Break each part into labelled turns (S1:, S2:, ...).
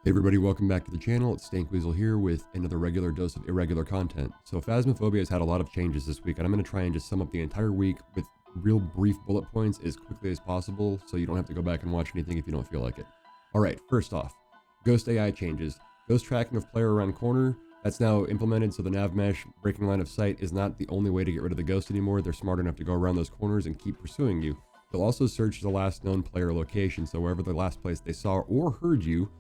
S1: Hey everybody, welcome back to the channel. It's Stankweasel here with another regular dose of irregular content. So Phasmophobia has had a lot of changes this week, and I'm going to try and just sum up the entire week with real brief bullet points as quickly as possible, so you don't have to go back and watch anything if you don't feel like it. Alright, first off, Ghost AI changes. Ghost tracking of player around corner, that's now implemented, so the nav mesh breaking line of sight is not the only way to get rid of the ghost anymore. They're smart enough to go around those corners and keep pursuing you. They'll also search the last known player location, so wherever the last place they saw or heard you,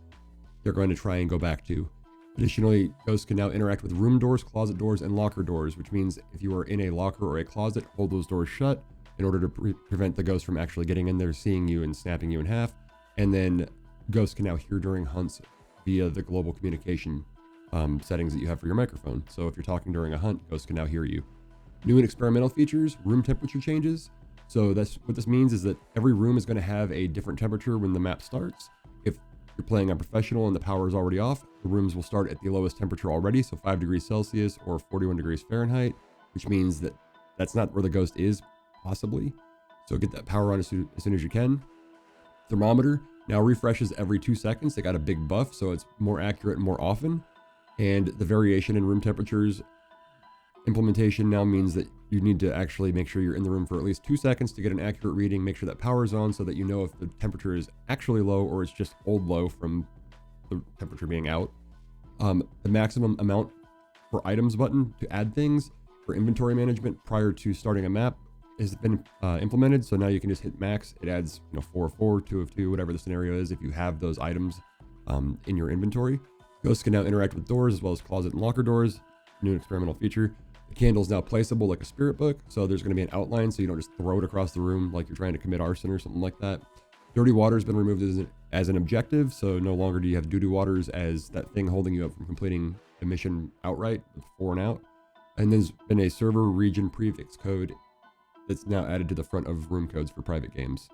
S1: they're going to try and go back to. Additionally, ghosts can now interact with room doors, closet doors, and locker doors, which means if you are in a locker or a closet, hold those doors shut in order to prevent the ghost from actually getting in there, seeing you, and snapping you in half. And then ghosts can now hear during hunts via the global communication settings that you have for your microphone. So if you're talking during a hunt, ghosts can now hear you. New and experimental features, room temperature changes. So that's what this means is that every room is going to have a different temperature when the map starts. If you're playing on professional and the power is already off, the rooms will start at the lowest temperature already, so 5 degrees Celsius or 41 degrees Fahrenheit, which means that that's not where the ghost is, possibly. So get that power on as soon as you can. Thermometer now refreshes every 2 seconds. They got a big buff, so it's more accurate more often. And the variation in room temperatures implementation now means that you need to actually make sure you're in the room for at least 2 seconds to get an accurate reading. Make sure that power is on so that you know if the temperature is actually low or it's just old low from the temperature being out. The maximum amount for items button to add things for inventory management prior to starting a map has been implemented. So now you can just hit max. It adds 4 of 4, 2 of 2, whatever the scenario is if you have those items in your inventory. Ghosts can now interact with doors as well as closet and locker doors. New experimental feature. The candle is now placeable like a spirit book, so there's going to be an outline so you don't just throw it across the room like you're trying to commit arson or something like that. Dirty water has been removed as an objective, so no longer do you have doo-doo waters as that thing holding you up from completing the mission outright with 4 and out. And there's been a server region prefix code that's now added to the front of room codes for private games.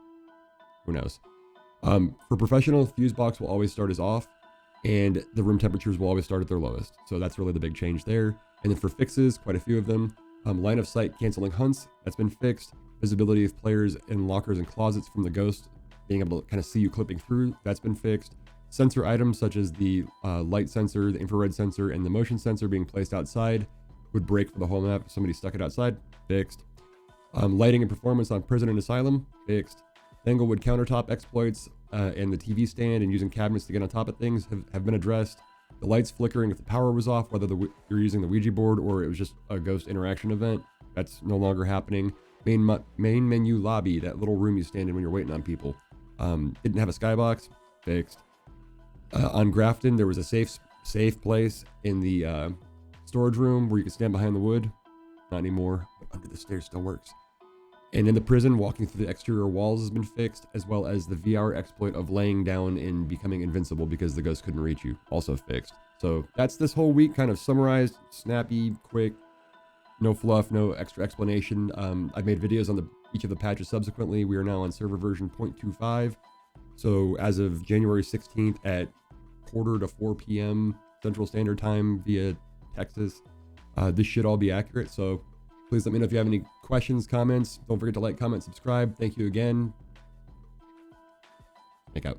S1: Who knows? For professional, Fusebox will always start as off, and the room temperatures will always start at their lowest. So that's really the big change there. And then for fixes, quite a few of them. Line of sight canceling hunts, that's been fixed. Visibility of players in lockers and closets from the ghost, being able to kind of see you clipping through, that's been fixed. Sensor items such as the light sensor, the infrared sensor, and the motion sensor being placed outside would break for the whole map if somebody stuck it outside, fixed. Lighting and performance on prison and asylum, fixed. Tanglewood countertop exploits and the TV stand and using cabinets to get on top of things have been addressed. The lights flickering if the power was off, whether you're using the Ouija board or it was just a ghost interaction event, that's no longer happening. Main menu lobby, that little room you stand in when you're waiting on people, didn't have a skybox, fixed. On Grafton, there was a safe place in the storage room where you could stand behind the wood. Not anymore, but under the stairs still works. And in the prison, walking through the exterior walls has been fixed, as well as the VR exploit of laying down and becoming invincible because the ghost couldn't reach you, also fixed. So that's this whole week, kind of summarized, snappy, quick, no fluff, no extra explanation. I've made videos on each of the patches subsequently. We are now on server version 0.25. So as of January 16th at quarter to 4 p.m. Central Standard Time via Texas, this should all be accurate. So please let me know if you have any questions, comments. Don't forget to like, comment, subscribe. Thank you again. Make out.